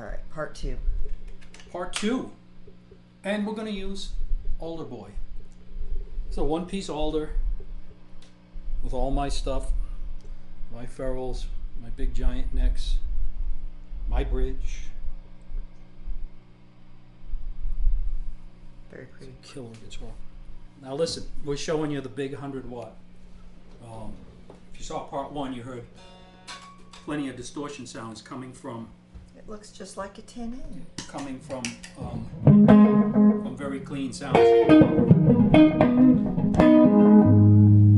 All right, part two. Part two. And we're going to use Alder Boy. So one-piece Alder with all my stuff, my ferrules, my big giant necks, my bridge. Very pretty. Killer guitar. Now listen, we're showing you the big 100 watt. If you saw part one, you heard plenty of distortion sounds coming from. It looks just like a 10N. Coming from very clean sounds. Let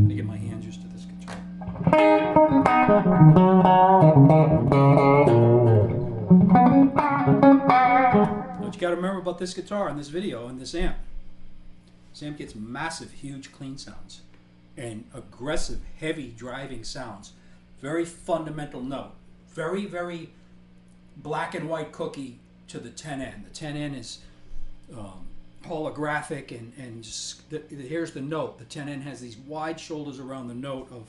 me get my hands used to this guitar. What you got to remember about this guitar and this video and this amp. This amp gets massive, huge, clean sounds and aggressive, heavy driving sounds. Very fundamental note. Very, very black and white cookie to the 10N. The 10N is holographic and just here's the note. The 10N has these wide shoulders around the note so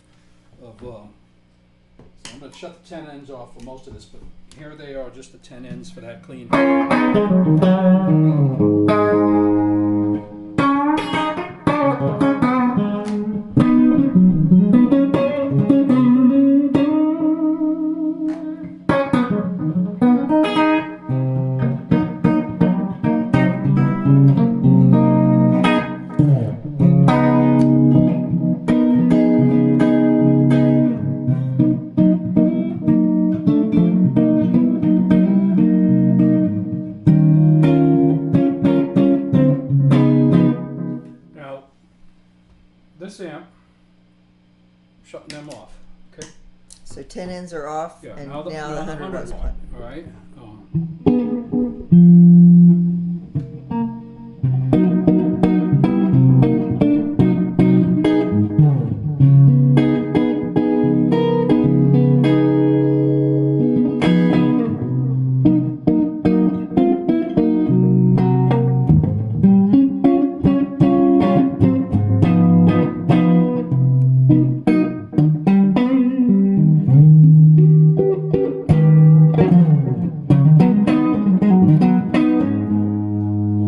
I'm going to shut the 10Ns off for most of this, but here they are, just the 10Ns for that clean. This amp, shutting them off, okay? So 10Ns are off, Yeah, and now the 100 watts. watt, all right?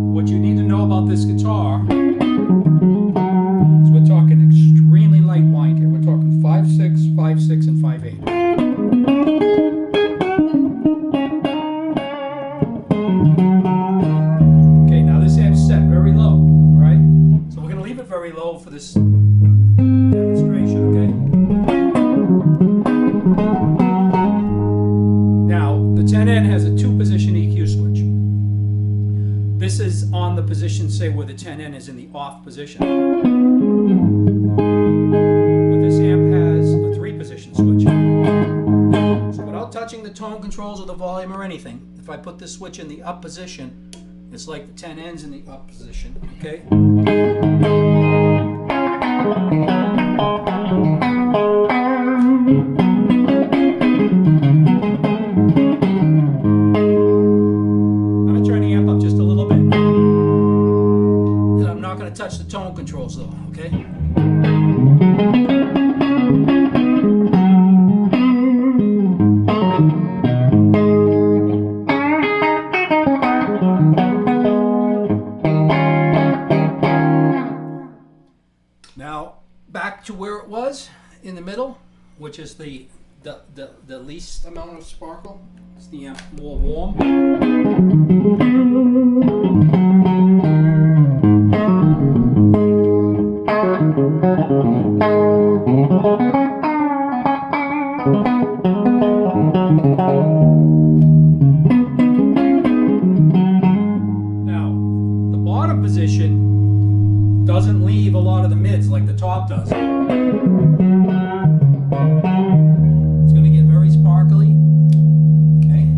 What you need to know about this guitar is we're talking extremely light wind here. We're talking 5/6, 5/6, and 5/8. Okay, now this amp's set very low, all right? So we're going to leave it very low for this demonstration, okay? Now, the 10N has a 2-position EQ switch. This is on the position, say, where the 10N is in the off position. But this amp has a 3-position switch. So without touching the tone controls or the volume or anything, if I put this switch in the up position, it's like the 10N's in the up position, okay? Touch the tone controls though, okay? Now back to where it was in the middle, which is the least amount of sparkle. It's the amp more warm. Now, the bottom position doesn't leave a lot of the mids like the top does. It's going to get very sparkly. Okay.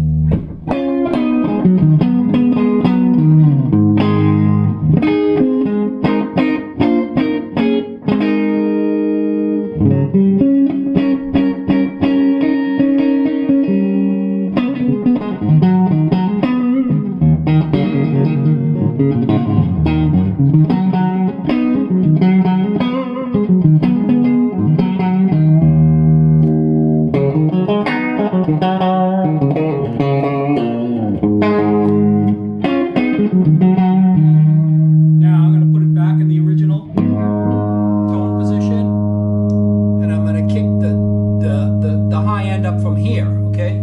okay?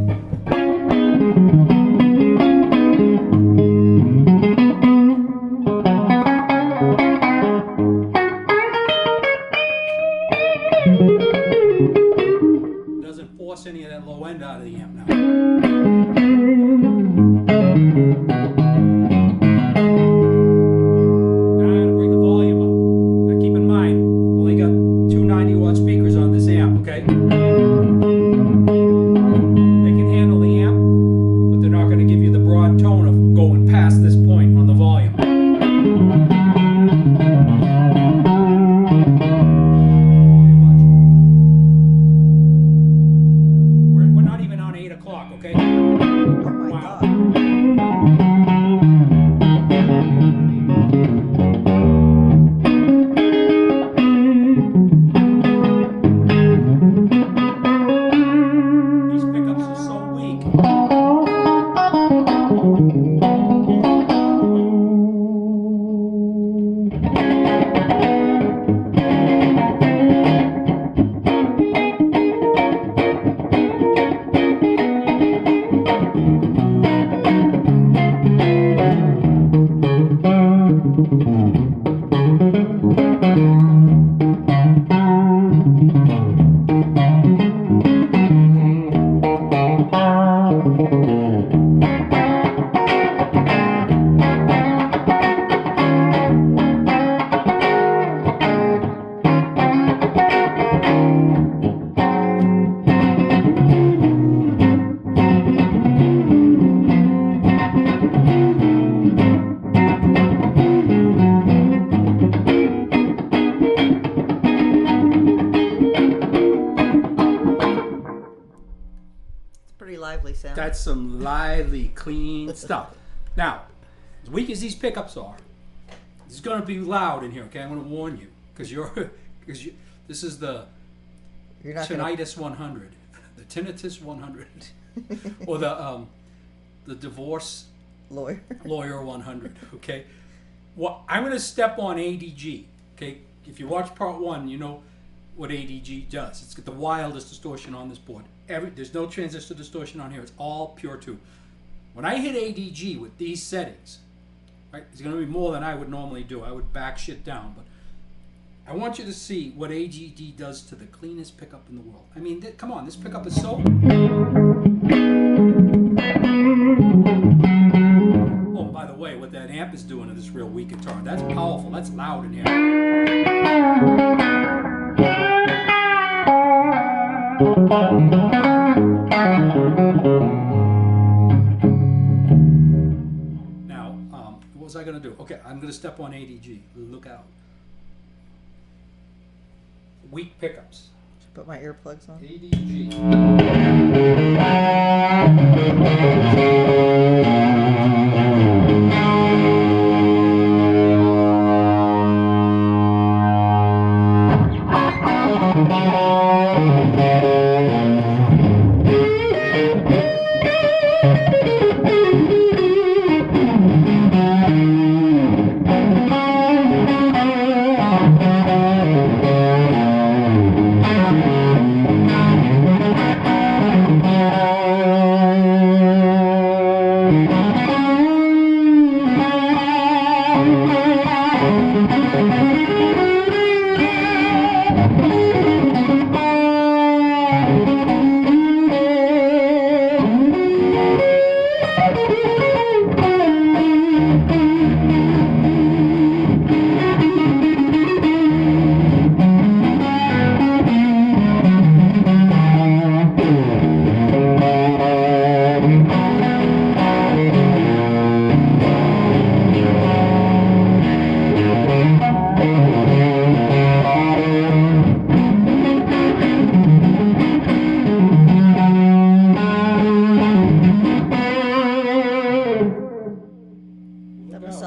Doesn't force any of that low end out of the amp now. Now I'm gonna bring the volume up. Now keep in mind, only got two 90-watt speakers on this amp, okay? They can handle the amp, but they're not gonna give you the broad tone of going past this point on the volume. We're not even on 8 o'clock, okay? Oh my Wow. God. These pickups are so weak. Pretty lively sound. That's some lively, clean stuff. Now, as weak as these pickups are, it's going to be loud in here. Okay, I'm going to warn you because this is the You're not gonna, tinnitus 100, the tinnitus 100, or the divorce lawyer. lawyer 100. Okay, well, I'm going to step on ADG. Okay, if you watch part 1, you know what ADG does. It's got the wildest distortion on this board. There's no transistor distortion on here. It's all pure tube. When I hit ADG with these settings, right, it's going to be more than I would normally do. I would back shit down, but I want you to see what ADG does to the cleanest pickup in the world. I mean, come on, this pickup is so... Oh, by the way, what that amp is doing to this real weak guitar, that's powerful. That's loud in here. Now, what was I going to do? Okay, I'm going to step on ADG. Look out. Weak pickups. Put my earplugs on. ADG.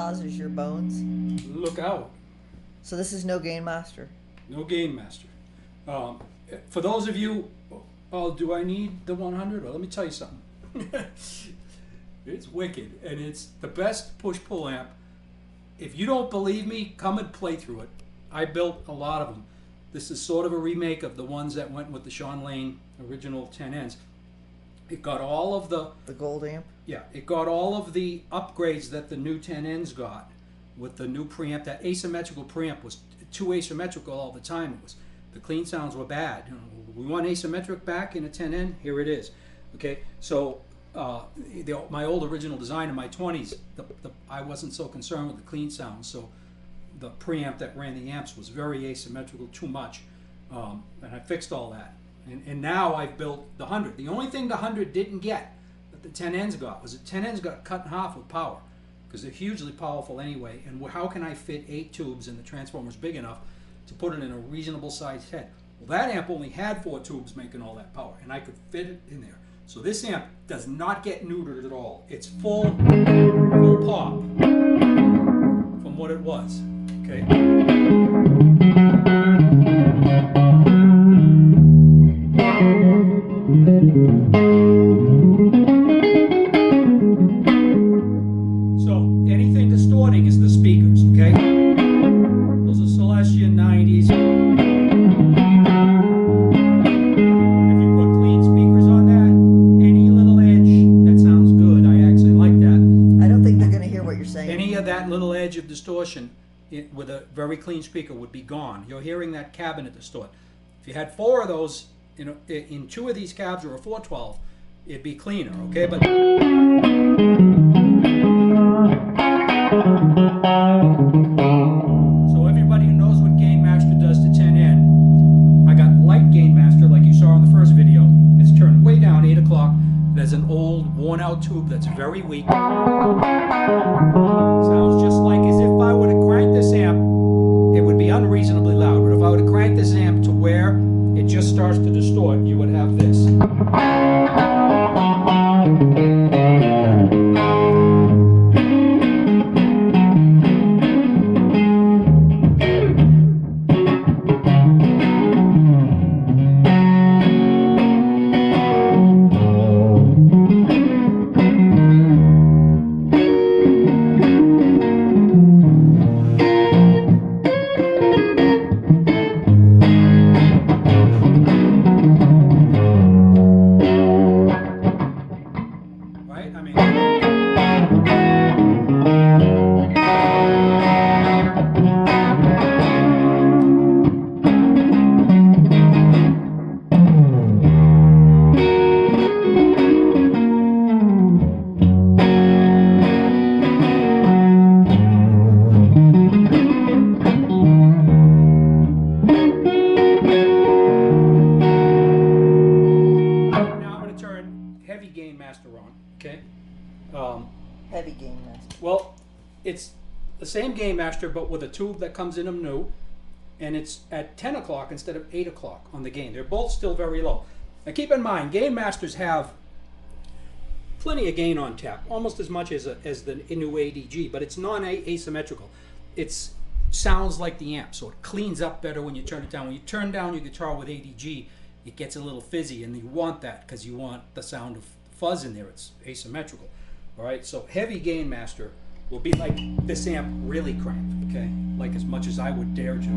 Massages your bones. Look out. So this is no gain master. No Gain Master. For those of you, oh, do I need the 100? Well, let me tell you something. It's wicked, and it's the best push-pull amp. If you don't believe me, come and play through it. I built a lot of them. This is sort of a remake of the ones that went with the Shawn original 10Ns. It got all of the Gold Amp. Yeah, it got all of the upgrades that the new 10Ns got with the new preamp. That asymmetrical preamp was too asymmetrical all the time. It was, the clean sounds were bad. You know, we want asymmetric back in a 10N. Here it is. Okay, so my old original design in my 20s, I wasn't so concerned with the clean sounds. So the preamp that ran the amps was very asymmetrical, too much, and I fixed all that. And now I've built the 100. The only thing the 100 didn't get that the 10Ns got was the 10Ns got cut in half with power, because they're hugely powerful anyway. And how can I fit 8 tubes and the transformer's big enough to put it in a reasonable sized head? Well, that amp only had 4 tubes making all that power, and I could fit it in there. So this amp does not get neutered at all. It's full pop from what it was. Okay. So anything distorting is the speakers, okay? Those are Celestia 90s. If you put clean speakers on that, any little edge that sounds good, I actually like that. I don't think they're going to hear what you're saying. Any of that little edge of distortion with a very clean speaker would be gone. You're hearing that cabinet distort. If you had 4 of those, you know, in 2 of these cabs or a 412, it'd be cleaner, okay? But so everybody who knows what Gain Master does to 10N, I got light Gain Master like you saw in the first video. It's turned way down, 8 o'clock. There's an old worn out tube that's very weak. Sounds just like as if I would have cranked this amp, it would be unreasonably loud. But if I would have cranked this amp to where it just starts to distort, you would have this. Heavy Gain Master. Well, it's the same Gain Master, but with a tube that comes in them new, and it's at 10 o'clock instead of 8 o'clock on the gain. They're both still very low. Now keep in mind, Gain Masters have plenty of gain on tap, almost as much as the new ADG, but it's non-asymmetrical. It sounds like the amp, so it cleans up better when you turn it down. When you turn down your guitar with ADG, it gets a little fizzy, and you want that because you want the sound of fuzz in there. It's asymmetrical. All right, so heavy Gain Master will be like this amp really cranked, okay? Like as much as I would dare to.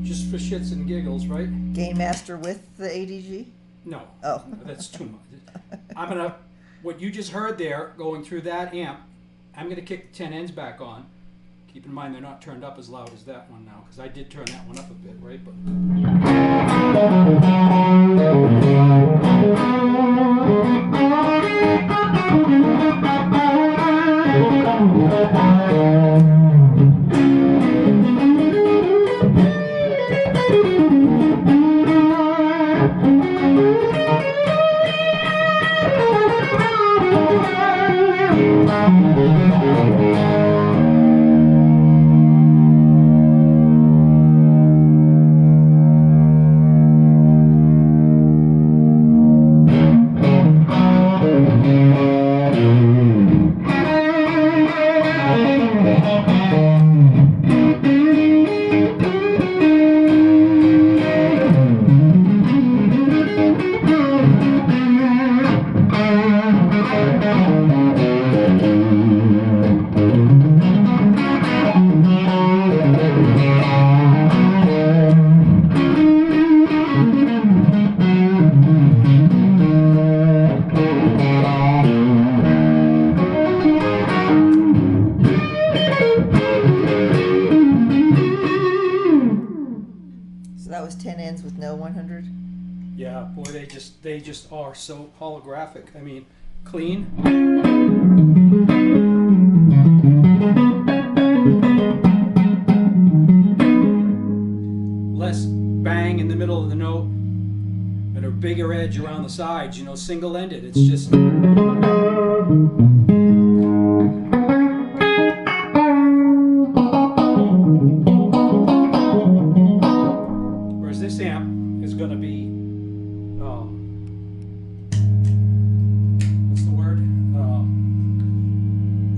Just for shits and giggles, right? Gain Master with the ADG? No. Oh. That's too much. I'm going to, what you just heard there, going through that amp, I'm going to kick the 10 ends back on. Keep in mind they're not turned up as loud as that one now, because I did turn that one up a bit, right? But was 10 ends with no 100. Yeah, boy, they just are so holographic. I mean, clean. Less bang in the middle of the note, and a bigger edge around the sides. You know, single-ended. It's just. Whereas this amp is going to be, what's the word?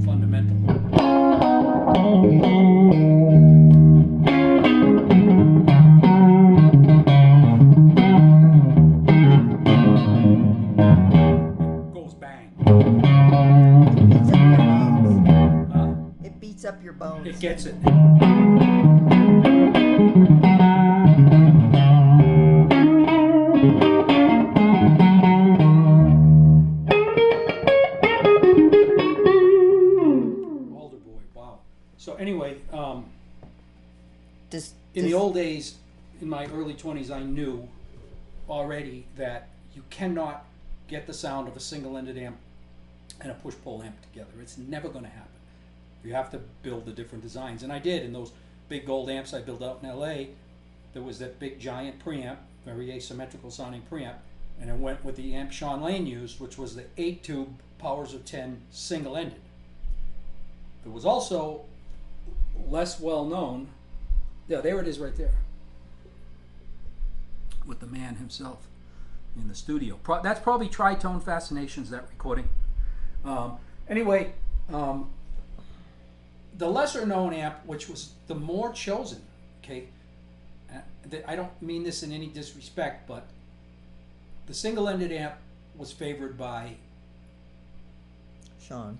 Fundamental. Goes bang. It beats up your bones. It gets it. Alder boy, wow. So anyway, in the old days, in my early 20s, I knew already that you cannot get the sound of a single-ended amp and a push-pull amp together. It's never going to happen. You have to build the different designs, and I did. In those big gold amps I built out in LA, there was that big giant preamp, very asymmetrical sounding preamp, and I went with the amp Shawn used, which was the 8-tube powers of 10 single-ended. There was also less well known. Yeah, there it is right there, with the man himself in the studio. That's probably Tritone Fascinations, that recording. Anyway, the lesser known amp, which was the more chosen, okay, I don't mean this in any disrespect, but the single-ended amp was favored by Shawn.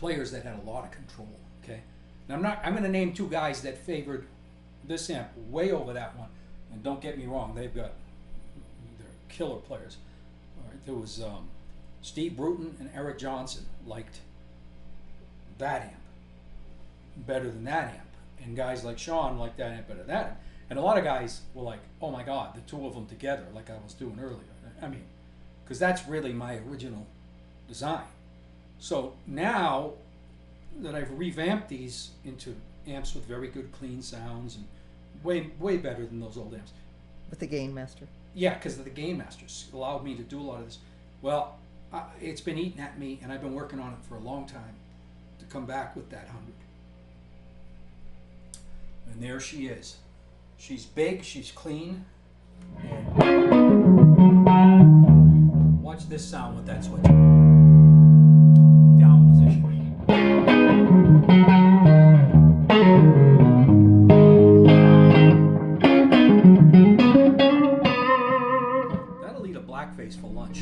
players that had a lot of control, okay? Now I'm going to name two guys that favored this amp way over that one, and don't get me wrong, they're killer players. All right, there was Steve Bruton and Eric Johnson liked that amp better than that amp, and guys like Shawn liked that amp better than that amp. And a lot of guys were like, oh my God, the two of them together, like I was doing earlier. I mean, because that's really my original design. So now that I've revamped these into amps with very good clean sounds and way better than those old amps. With the Gain Master. Yeah, because the Gain Masters allowed me to do a lot of this. Well, it's been eating at me, and I've been working on it for a long time to come back with that 100. And there she is. She's big, she's clean. And watch this sound with that switch. Down position. That'll eat a blackface for lunch.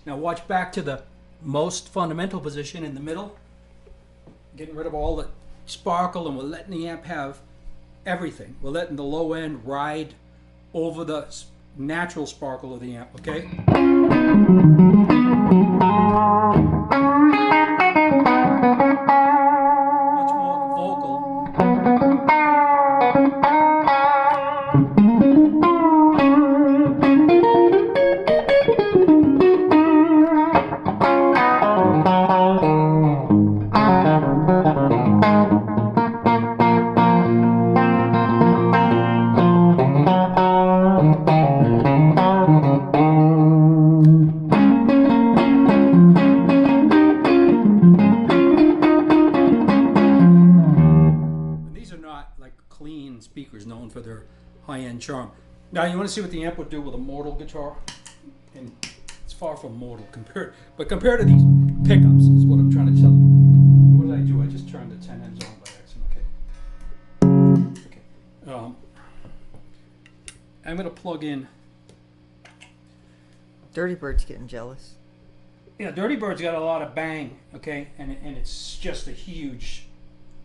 Now watch back to the most fundamental position in the middle. Getting rid of all the sparkle, and we're letting the amp have everything. We're letting the low end ride over the natural sparkle of the amp, okay? Much more vocal. Clean speakers known for their high-end charm. Now you want to see what the amp would do with a mortal guitar, and it's far from mortal compared to these pickups is what I'm trying to tell you. What did I do? I just turned the 10 ends on by accident. Okay. I'm going to plug in. Dirty Bird's getting jealous. Yeah, Dirty Bird's got a lot of bang, okay, and it's just a huge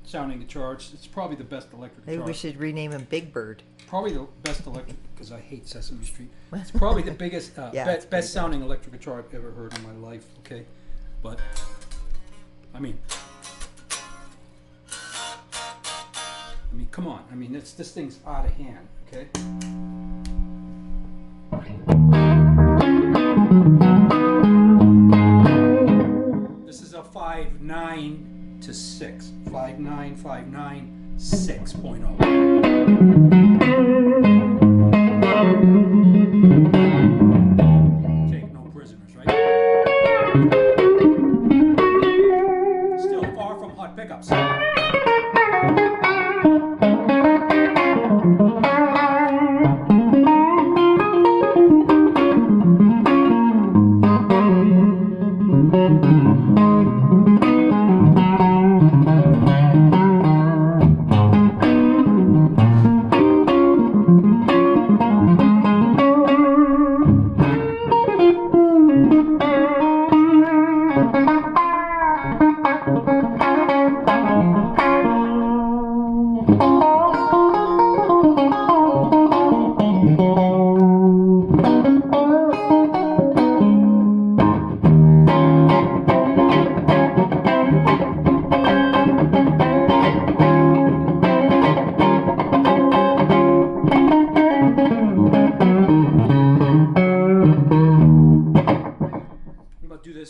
sounding guitar. It's probably the best electric guitar. Maybe we should rename him Big Bird. Probably the best electric, because I hate Sesame Street. It's probably the biggest, best sounding electric guitar I've ever heard in my life. Okay, but I mean, come on. I mean, this thing's out of hand. Okay. This is a 5.9 to 6. 5.9, 5.9, 6.0. Take no prisoners, right? Still far from hot pickups.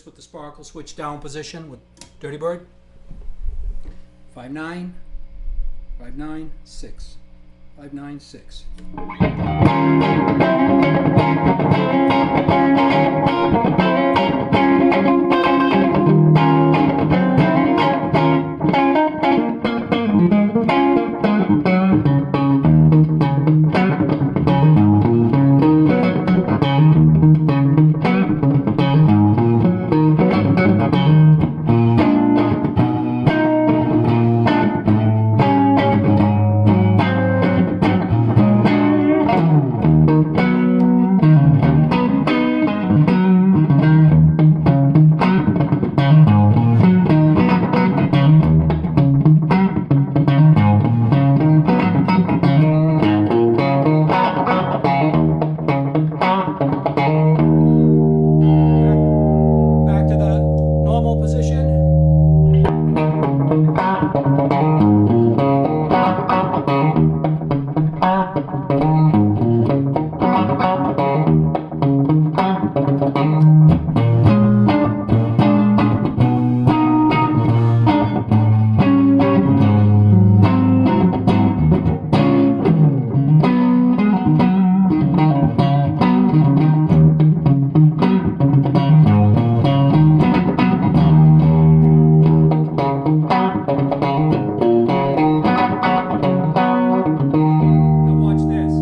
With the sparkle switch down position with Dirty Bird. 5.9, 5.9, 6. 5.9, 6. Now watch this.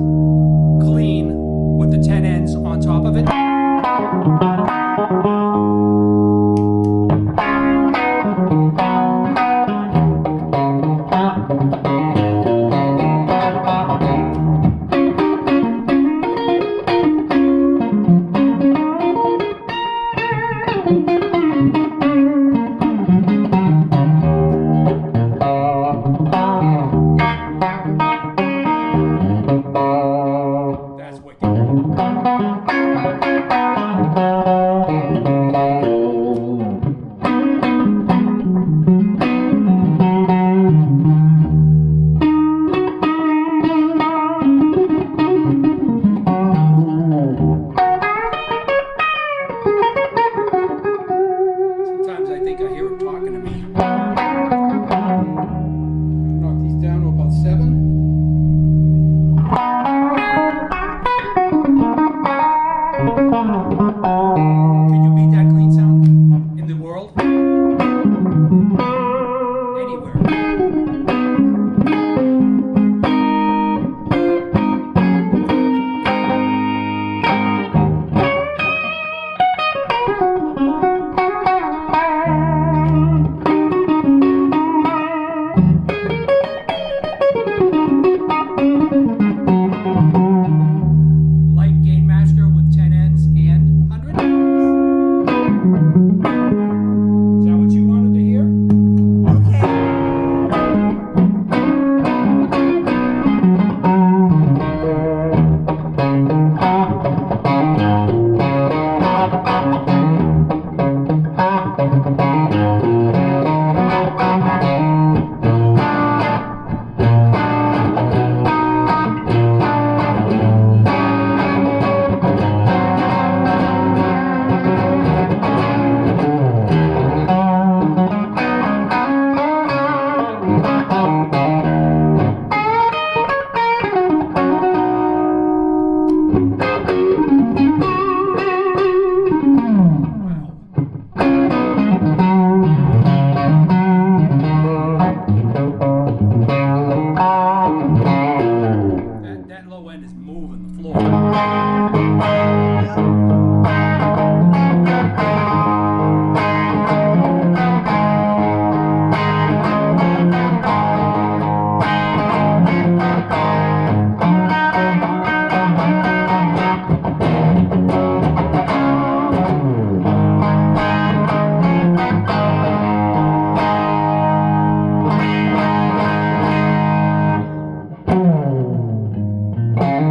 Whoa.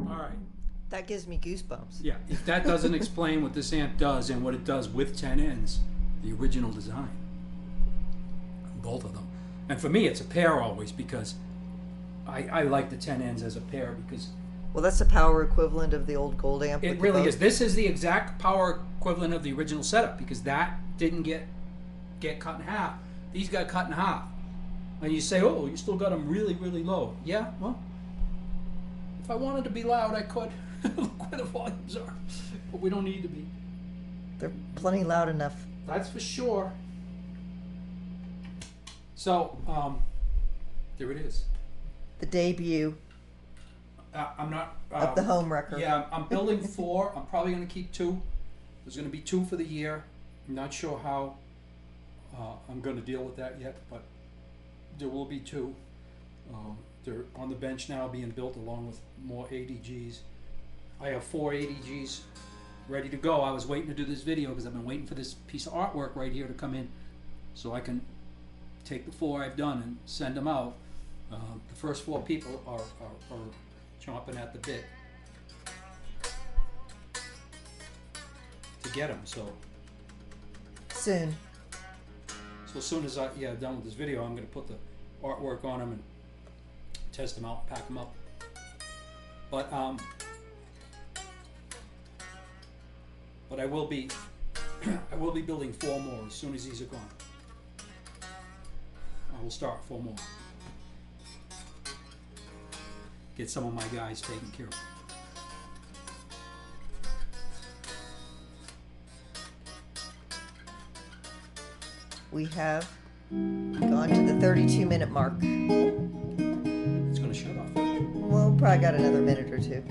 All right. That gives me goosebumps. Yeah, if that doesn't explain what this amp does and what it does with 10 ends, the original design, both of them. And for me, it's a pair always because I like the 10 ends as a pair because Well, that's the power equivalent of the old Gold Amp. it really is. This is the exact power equivalent of the original setup because that didn't get cut in half. These got cut in half. And you say, oh, you still got them really, really low. Yeah, well, if I wanted to be loud, I could. Look where the volumes are. But we don't need to be. They're plenty loud enough. That's for sure. So, there it is. The debut I'm not... of the home wrecker. Yeah, I'm building 4. I'm probably going to keep 2. There's going to be 2 for the year. I'm not sure how I'm going to deal with that yet, but there will be 2. They're on the bench now being built along with more ADGs. I have 4 ADGs ready to go. I was waiting to do this video because I've been waiting for this piece of artwork right here to come in so I can take the 4 I've done and send them out. The first 4 people are chomping at the bit to get them. So Soon. as soon as I'm done with this video, I'm going to put the artwork on them and test them out, pack them up. But I will be building 4 more as soon as these are gone. I will start 4 more. Get some of my guys taken care of. We have gone to the 32-minute mark. It's going to shut off. Well, probably got another minute or 2.